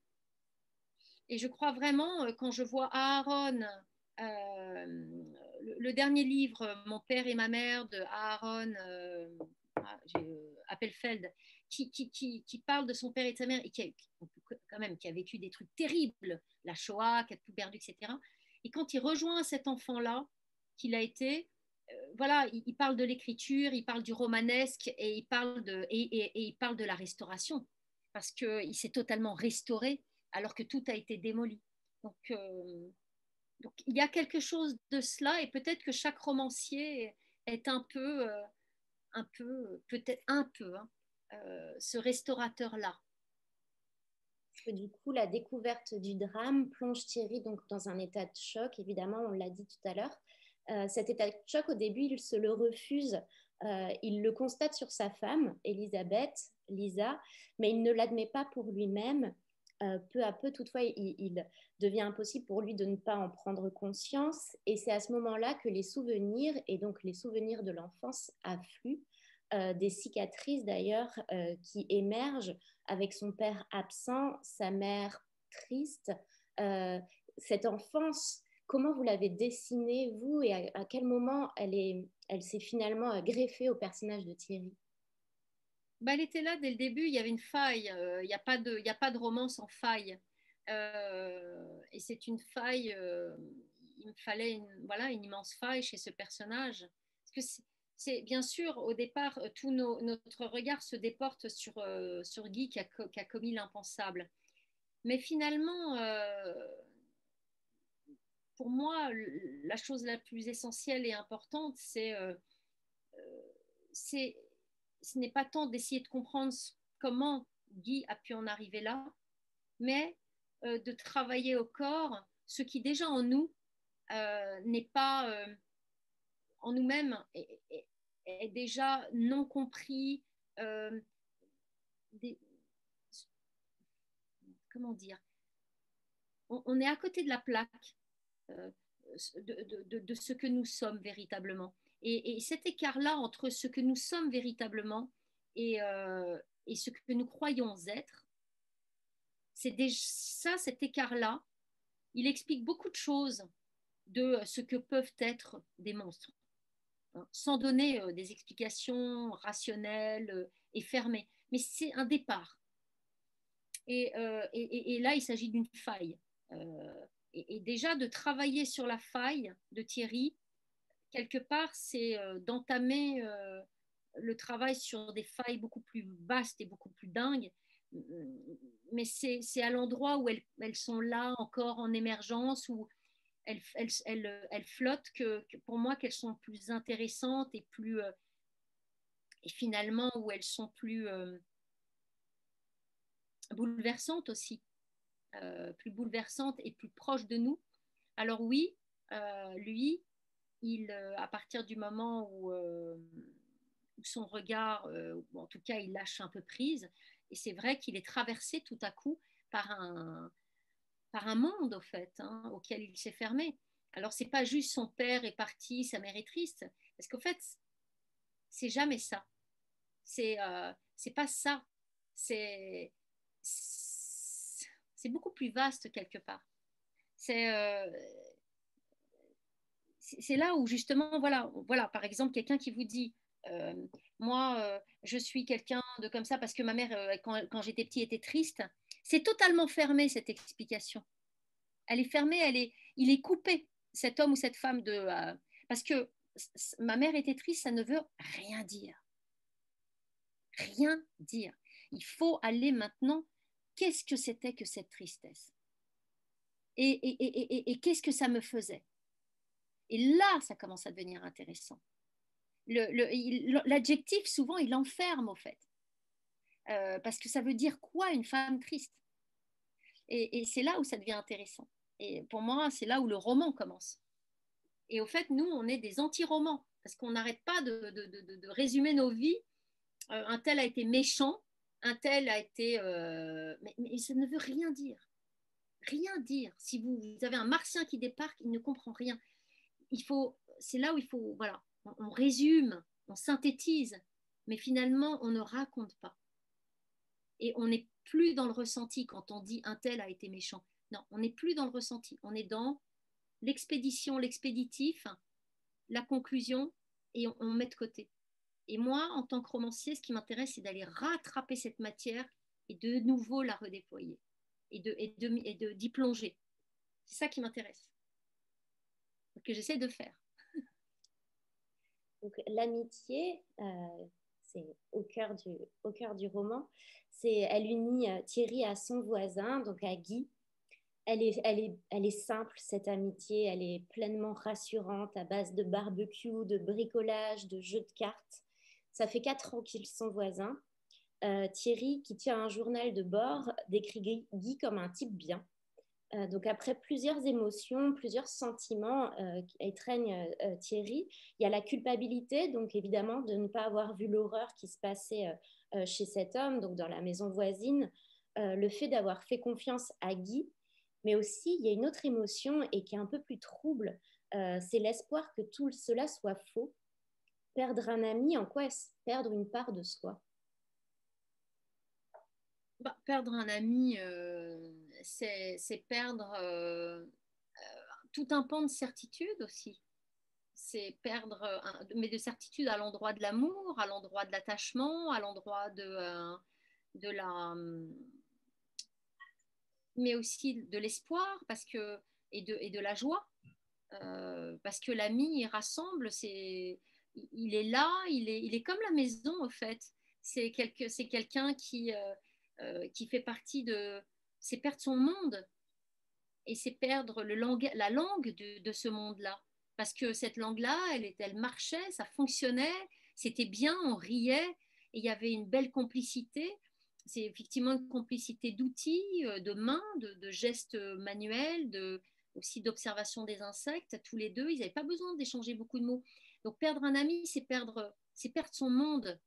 Et je crois vraiment, quand je vois Aaron, le dernier livre, Mon père et ma mère, de Aaron Appelfeld, qui parle de son père et de sa mère, et qui a vécu des trucs terribles, la Shoah, qui a tout perdu, etc. Et quand il rejoint cet enfant-là, qu'il a été, voilà, il parle de l'écriture, il parle du romanesque, et il parle de la restauration, parce qu'il s'est totalement restauré alors que tout a été démoli. Donc il y a quelque chose de cela, et peut-être que chaque romancier est peut-être un peu, hein, ce restaurateur-là. Du coup, la découverte du drame plonge Thierry donc dans un état de choc, évidemment, on l'a dit tout à l'heure. Cet état de choc, au début, il se le refuse. Il le constate sur sa femme, Elisabeth, Lisa, mais il ne l'admet pas pour lui-même. Peu à peu, toutefois, il devient impossible pour lui de ne pas en prendre conscience. Et c'est à ce moment-là que les souvenirs, et donc les souvenirs de l'enfance, affluent. Des cicatrices d'ailleurs qui émergent avec son père absent, sa mère triste. Euh, cette enfance, comment vous l'avez dessinée, vous, et à quel moment elle s'est finalement greffée au personnage de Thierry? Bah, elle était là dès le début, il y avait une faille, il n'y a pas de romance en faille. Et c'est une faille, il me fallait voilà, une immense faille chez ce personnage. Parce que c'est bien sûr, au départ, notre regard se déporte sur Guy qui a commis l'impensable. Mais finalement, pour moi, la chose la plus essentielle et importante, c'est ce n'est pas tant d'essayer de comprendre comment Guy a pu en arriver là, mais de travailler au corps ce qui déjà en nous n'est pas en nous-mêmes est déjà non compris. euh, des, comment dire, on est à côté de la plaque euh, de ce que nous sommes véritablement. Et cet écart-là entre ce que nous sommes véritablement et ce que nous croyons être, c'est déjà ça, cet écart-là, il explique beaucoup de choses de ce que peuvent être des monstres, hein, sans donner des explications rationnelles et fermées. Mais c'est un départ. Et là, il s'agit d'une faille. Et déjà, de travailler sur la faille de Thierry, quelque part, c'est d'entamer le travail sur des failles beaucoup plus vastes et beaucoup plus dingues. Mais c'est à l'endroit où elles sont là encore en émergence, où elles flottent, que pour moi qu'elles sont plus intéressantes et plus et finalement où elles sont plus bouleversante aussi, plus bouleversante et plus proche de nous. Alors oui, lui, à partir du moment où son regard, ou en tout cas, il lâche un peu prise, et c'est vrai qu'il est traversé tout à coup par un monde, au fait, hein, auquel il s'est fermé. Alors, c'est pas juste son père est parti, sa mère est triste, parce qu'au fait, c'est jamais ça. C'est pas ça. C'est c'est beaucoup plus vaste quelque part. C'est c'est là où justement, voilà, par exemple, quelqu'un qui vous dit, euh, moi, je suis quelqu'un de comme ça parce que ma mère, quand j'étais petit, était triste. C'est totalement fermé cette explication. Elle est fermée, il est coupé, cet homme ou cette femme parce que ma mère était triste, ça ne veut rien dire, rien dire. Il faut aller maintenant. Qu'est-ce que c'était que cette tristesse et qu'est-ce que ça me faisait? Et là, ça commence à devenir intéressant. L'adjectif, souvent, il enferme, au fait. Parce que ça veut dire quoi une femme triste? Et c'est là où ça devient intéressant. Et pour moi, c'est là où le roman commence. Et au fait, nous, on est des anti-romans, parce qu'on n'arrête pas de résumer nos vies. Un tel a été méchant, un tel a été... mais ça ne veut rien dire. Rien dire. Si vous avez un martien qui débarque, il ne comprend rien. C'est là où il faut, voilà, on résume, on synthétise, mais finalement, on ne raconte pas. Et on n'est plus dans le ressenti quand on dit un tel a été méchant. Non, on n'est plus dans le ressenti. On est dans l'expédition, l'expéditif, la conclusion, et on met de côté. Et moi, en tant que romancier, ce qui m'intéresse, c'est d'aller rattraper cette matière et de nouveau la redéployer et d'y plonger. C'est ça qui m'intéresse, que j'essaie de faire. Donc, l'amitié, c'est au cœur du roman. Elle unit Thierry à son voisin, donc à Guy. Elle est simple, cette amitié. Elle est pleinement rassurante à base de barbecue, de bricolage, de jeux de cartes. Ça fait 4 ans qu'ils sont voisins. Thierry, qui tient un journal de bord, décrit Guy comme un type bien. Donc après plusieurs émotions, plusieurs sentiments qui étreignent Thierry, il y a la culpabilité, donc évidemment de ne pas avoir vu l'horreur qui se passait chez cet homme, donc dans la maison voisine, le fait d'avoir fait confiance à Guy, mais aussi il y a une autre émotion et qui est un peu plus trouble, c'est l'espoir que tout cela soit faux. Perdre un ami, en quoi est-ce perdre une part de soi? Perdre un ami, c'est perdre tout un pan de certitude aussi. C'est perdre, mais de certitude à l'endroit de l'amour, à l'endroit de l'attachement, à l'endroit de la, mais aussi de l'espoir, et de la joie, parce que l'ami, il rassemble, il est là, il est comme la maison, au fait. C'est quelqu'un qui fait partie c'est perdre son monde, et c'est perdre la langue de ce monde-là. Parce que cette langue-là, elle marchait, ça fonctionnait, c'était bien, on riait, et il y avait une belle complicité. C'est effectivement une complicité d'outils, de mains, de gestes manuels, aussi d'observation des insectes. Tous les deux, ils n'avaient pas besoin d'échanger beaucoup de mots. Donc perdre un ami, c'est perdre son monde.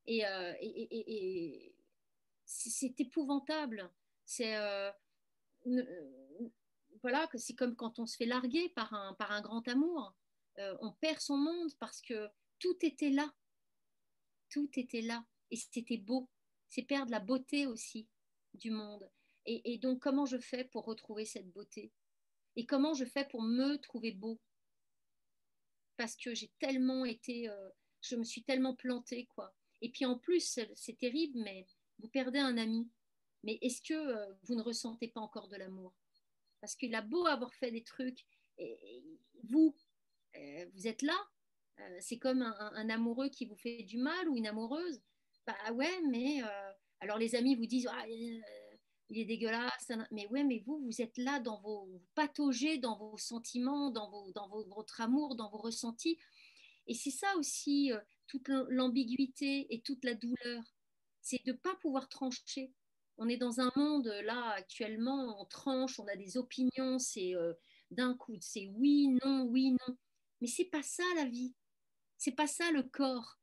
Et c'est épouvantable. C'est voilà, que c'est comme quand on se fait larguer par un grand amour. On perd son monde parce que tout était là, tout était là, et c'était beau. C'est perdre la beauté aussi du monde. Et donc, comment je fais pour retrouver cette beauté? Et comment je fais pour me trouver beau? Parce que je me suis tellement plantée, quoi. Et puis en plus, c'est terrible, mais vous perdez un ami. Mais est-ce que vous ne ressentez pas encore de l'amour? Parce qu'il a beau avoir fait des trucs, et vous, vous êtes là. C'est comme un amoureux qui vous fait du mal ou une amoureuse. Bah ouais, mais alors les amis vous disent ah, il est dégueulasse, mais ouais, mais vous êtes là vous pataugez dans vos sentiments, votre amour, dans vos ressentis. Et c'est ça aussi toute l'ambiguïté et toute la douleur, c'est de ne pas pouvoir trancher. On est dans un monde, là, actuellement, on tranche, on a des opinions, c'est d'un coup, c'est oui, non, oui, non. Mais c'est pas ça la vie. C'est pas ça le corps.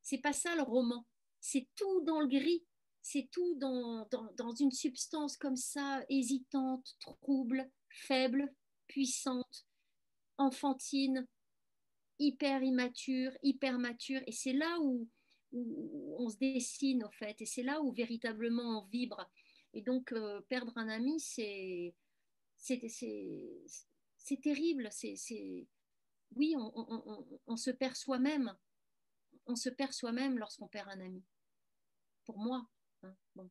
C'est pas ça le roman. C'est tout dans le gris. C'est tout dans une substance comme ça, hésitante, trouble, faible, puissante, enfantine, hyper immature, hyper mature. Et c'est là où on se dessine, au fait. Et c'est là où véritablement on vibre. Et donc, perdre un ami, c'est terrible. Oui, on se perd soi-même. On se perd soi-même lorsqu'on perd un ami. Pour moi. Hein. Bon.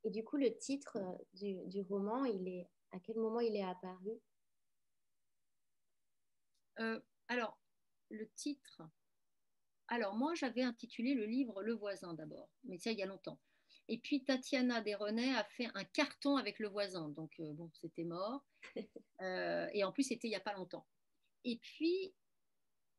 Et du coup, le titre du roman, à quel moment il est apparu? Euh, alors, le titre. Alors, moi, j'avais intitulé le livre Le Voisin d'abord, mais ça, il y a longtemps. Et puis, Tatiana Desrenet a fait un carton avec Le Voisin, donc bon, c'était mort. Et en plus, c'était il n'y a pas longtemps. Et puis,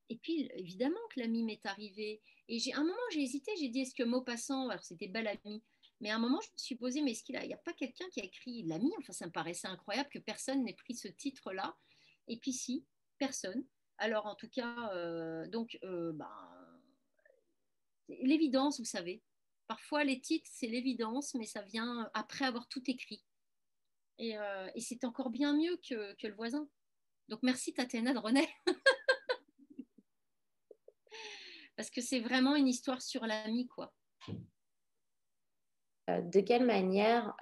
évidemment que l'ami m'est arrivé. Et un moment, j'ai hésité, j'ai dit, est-ce que Maupassant, alors c'était Bel Ami, mais à un moment, je me suis posé, mais il n'y a pas quelqu'un qui a écrit l'ami? Enfin, ça me paraissait incroyable que personne n'ait pris ce titre-là. Et puis si, personne. Alors en tout cas, ben, l'évidence, vous savez. Parfois, les titres, c'est l'évidence, mais ça vient après avoir tout écrit. Et c'est encore bien mieux que le voisin. Donc merci Tatiana de René, parce que c'est vraiment une histoire sur l'ami, quoi. De quelle manière,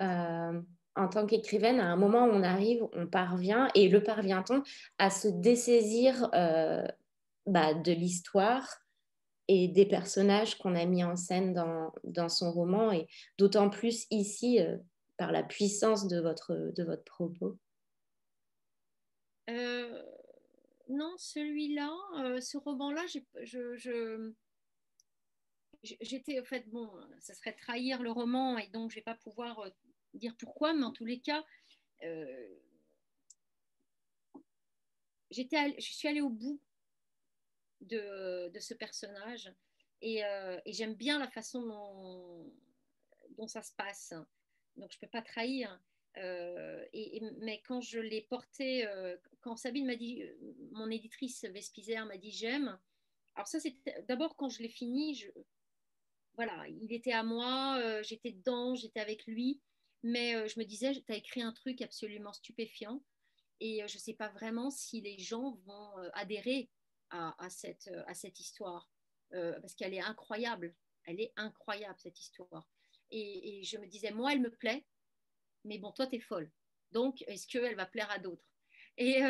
en tant qu'écrivaine, à un moment où on arrive, on parvient, et le parvient-on, à se dessaisir de l'histoire et des personnages qu'on a mis en scène dans son roman, et d'autant plus ici, par la puissance de votre propos? Euh, non, celui-là, ce roman-là, j'étais, en fait, bon, ça serait trahir le roman et donc je vais pas pouvoir dire pourquoi, mais en tous les cas, euh, je suis allée au bout de ce personnage et j'aime bien la façon dont ça se passe. Donc je peux pas trahir. Mais quand je l'ai porté, quand Sabine m'a dit, mon éditrice Vespizer m'a dit j'aime. Alors ça, c'est d'abord quand je l'ai fini, voilà, il était à moi, j'étais dedans, j'étais avec lui, mais je me disais, tu as écrit un truc absolument stupéfiant et je ne sais pas vraiment si les gens vont adhérer à cette histoire, parce qu'elle est incroyable, elle est incroyable cette histoire. Et je me disais, moi, elle me plaît, mais bon, toi, tu es folle. Donc, est-ce qu'elle va plaire à d'autres? Mais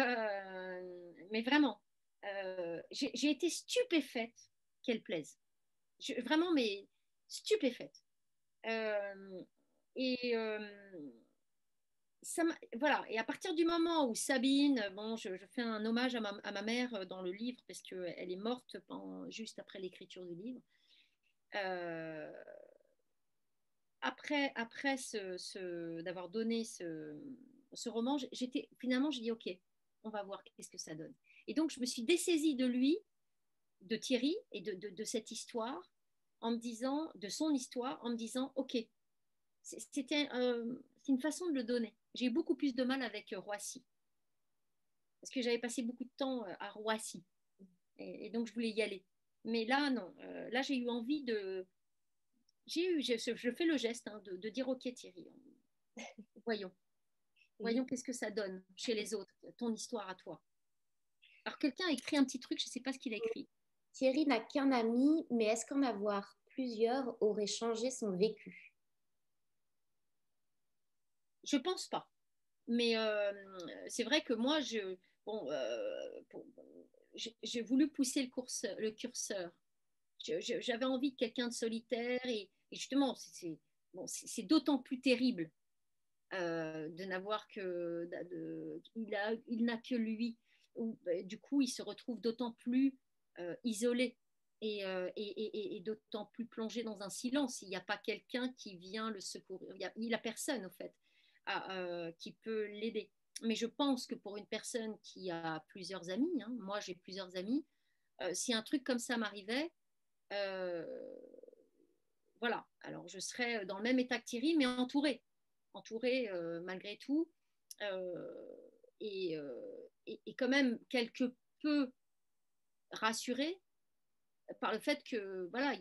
vraiment, j'ai été stupéfaite qu'elle plaise. Vraiment, mais stupéfaite. Euh, et voilà. Et à partir du moment où Sabine, bon, je fais un hommage à ma mère dans le livre parce qu'elle est morte juste après l'écriture du livre. Euh, après d'avoir donné ce roman, finalement, j'ai dit OK, on va voir qu'est-ce que ça donne. Et donc, je me suis dessaisie de lui, de Thierry et de cette histoire, en me disant, de son histoire, en me disant OK, c'est une façon de le donner. J'ai eu beaucoup plus de mal avec Roissy, parce que j'avais passé beaucoup de temps à Roissy, et donc je voulais y aller. Mais là, non. Là, j'ai eu envie de. Je fais le geste hein, de dire OK, Thierry, voyons. Voyons qu'est-ce que ça donne chez les autres, ton histoire à toi. Alors, quelqu'un a écrit un petit truc, je ne sais pas ce qu'il a écrit. Thierry n'a qu'un ami, mais est-ce qu'en avoir plusieurs aurait changé son vécu? Je ne pense pas. Mais c'est vrai que moi, bon, j'ai voulu pousser le curseur. J'avais envie de quelqu'un de solitaire et justement, bon, c'est d'autant plus terrible de n'avoir il n'a que lui. Du coup, il se retrouve d'autant plus isolé et d'autant plus plongé dans un silence. Il n'y a pas quelqu'un qui vient le secourir. Il a personne, au fait, qui peut l'aider. Mais je pense que pour une personne qui a plusieurs amis, hein, moi j'ai plusieurs amis, si un truc comme ça m'arrivait, euh, voilà, alors je serais dans le même état que Thierry, mais entourée malgré tout, euh, et quand même quelque peu rassurée par le fait que voilà,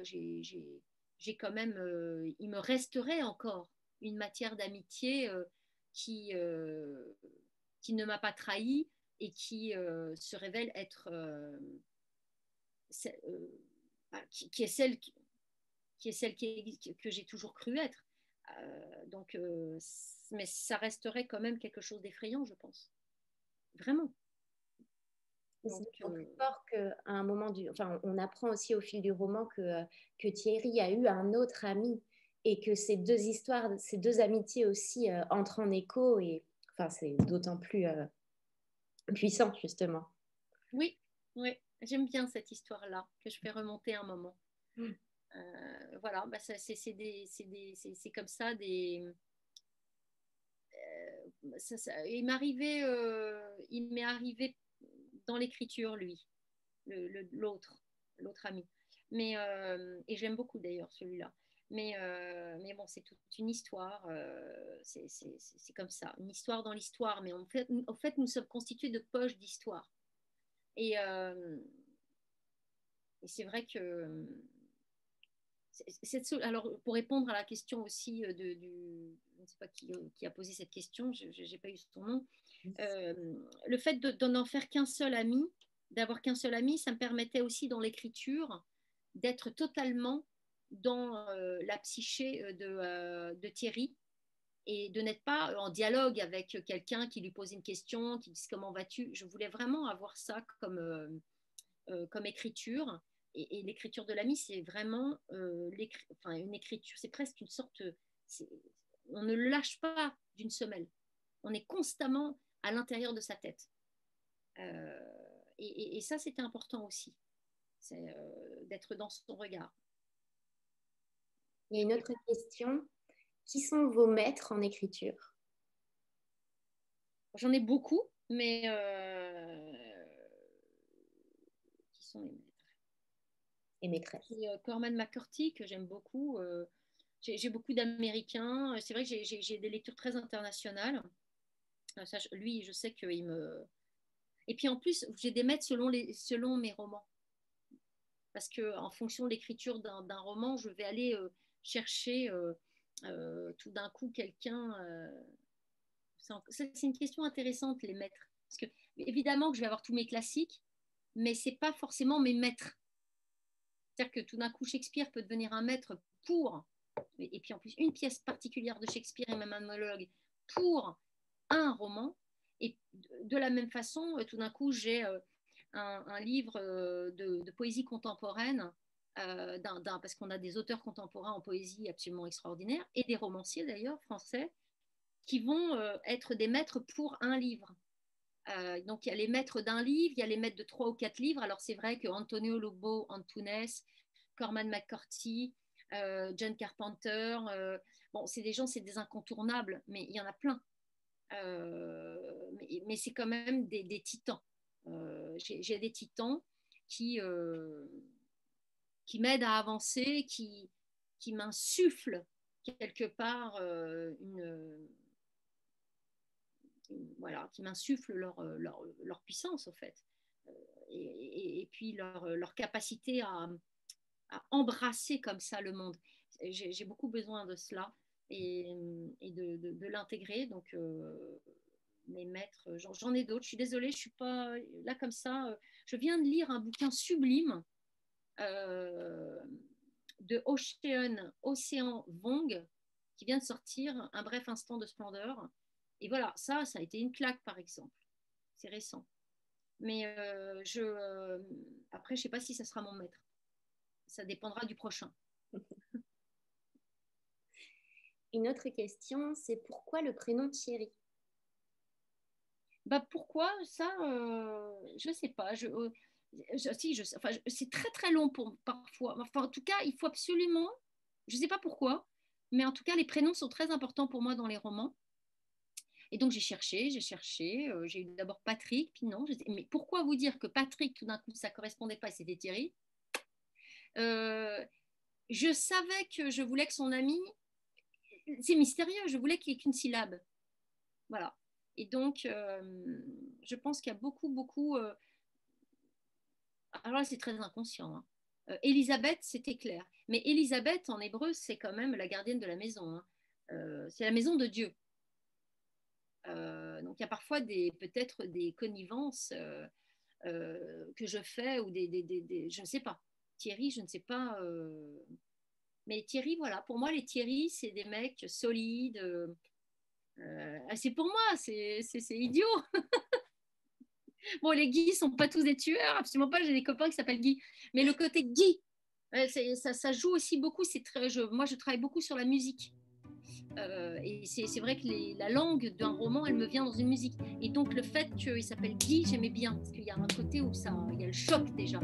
j'ai quand même, il me resterait encore une matière d'amitié qui, euh, qui ne m'a pas trahi et qui se révèle être qui est celle que j'ai toujours cru être. Donc, mais ça resterait quand même quelque chose d'effrayant, je pense. Vraiment. C'est Donc, d'autant plus fort qu'à un moment enfin, on apprend aussi au fil du roman que Thierry a eu un autre ami et que ces deux histoires, ces deux amitiés aussi entrent en écho et enfin, c'est d'autant plus puissant, justement. oui, oui, j'aime bien cette histoire-là que je fais remonter un moment. Mm. Voilà, bah c'est comme ça il m'est arrivé dans l'écriture, lui, l'autre ami. Et j'aime beaucoup d'ailleurs celui-là. Mais bon, c'est toute une histoire. C'est comme ça, une histoire dans l'histoire. Mais en fait, nous sommes constitués de poches d'histoire. Et, euh, et c'est vrai que alors, pour répondre à la question aussi je ne sais pas qui a posé cette question, je n'ai pas eu son nom, euh, le fait de n'en faire qu'un seul ami, d'avoir qu'un seul ami, ça me permettait aussi dans l'écriture d'être totalement dans la psyché de Thierry et de n'être pas en dialogue avec quelqu'un qui lui pose une question, qui dit comment vas-tu. Je voulais vraiment avoir ça comme écriture. Et l'écriture de l'ami, c'est vraiment enfin, une écriture, c'est presque une sorte. On ne le lâche pas d'une semelle. On est constamment à l'intérieur de sa tête. Et ça, c'était important aussi, c'est d'être dans son regard. Il y a une autre question. Qui sont vos maîtres en écriture? J'en ai beaucoup, mais qui sont les maîtres? Et maîtresses. Corman McCarthy, que j'aime beaucoup. J'ai beaucoup d'Américains. C'est vrai que j'ai des lectures très internationales. Ça, lui, je sais qu'il me. Et puis en plus, j'ai des maîtres selon mes romans. Parce qu'en fonction de l'écriture d'un roman, je vais aller chercher tout d'un coup quelqu'un. C'est une question intéressante, les maîtres. Parce que évidemment que je vais avoir tous mes classiques, mais c'est pas forcément mes maîtres. C'est-à-dire que tout d'un coup, Shakespeare peut devenir un maître pour, et puis en plus, une pièce particulière de Shakespeare et même un monologue pour un roman. Et de la même façon, tout d'un coup, j'ai un livre de poésie contemporaine, parce qu'on a des auteurs contemporains en poésie absolument extraordinaires, et des romanciers d'ailleurs, français, qui vont être des maîtres pour un livre. Donc il y a les maîtres d'un livre, il y a les maîtres de 3 ou 4 livres. Alors c'est vrai que Antonio Lobo Antunes, Corman McCarthy, John Carpenter, bon c'est des gens, c'est des incontournables, mais il y en a plein. Mais c'est quand même des titans. J'ai des titans qui, euh, qui m'aident à avancer, qui m'insufflent quelque part voilà, qui m'insufflent leur puissance, au fait. Et puis leur capacité à embrasser comme ça le monde. J'ai beaucoup besoin de cela et de l'intégrer. Donc, mes maîtres, j'en ai d'autres. Je suis désolée, je ne suis pas là comme ça. Je viens de lire un bouquin sublime euh, de Océan Vong qui vient de sortir, Un bref instant de splendeur. Et voilà, ça a été une claque, par exemple. C'est récent. Mais après, je ne sais pas si ça sera mon maître. Ça dépendra du prochain. Une autre question, c'est pourquoi le prénom Thierry? Bah pourquoi ça je sais pas si enfin c'est très très long pour parfois enfin en tout cas il faut absolument je sais pas pourquoi mais en tout cas les prénoms sont très importants pour moi dans les romans et donc j'ai cherché j'ai eu d'abord Patrick puis non mais pourquoi vous dire que Patrick tout d'un coup ça correspondait pas et c'était Thierry. Euh, je savais que je voulais que son ami, c'est mystérieux, je voulais qu'il n'y ait qu'une syllabe. Voilà. Et donc, je pense qu'il y a beaucoup, beaucoup. Alors là, c'est très inconscient. Hein. Élisabeth, c'était clair. Mais Élisabeth, en hébreu, c'est quand même la gardienne de la maison. Hein. C'est la maison de Dieu. Donc, il y a parfois peut-être des connivences que je fais ou je ne sais pas. Thierry, je ne sais pas. Mais Thierry, voilà, pour moi, les Thierry, c'est des mecs solides. C'est pour moi, c'est idiot. Bon, les Guy ne sont pas tous des tueurs, absolument pas. J'ai des copains qui s'appellent Guy. Mais le côté Guy, ça joue aussi beaucoup. Moi, je travaille beaucoup sur la musique. Et c'est vrai que la langue d'un roman, elle me vient dans une musique. Et donc, le fait qu'il s'appelle Guy, j'aimais bien. Parce qu'il y a un côté où il y a le choc déjà.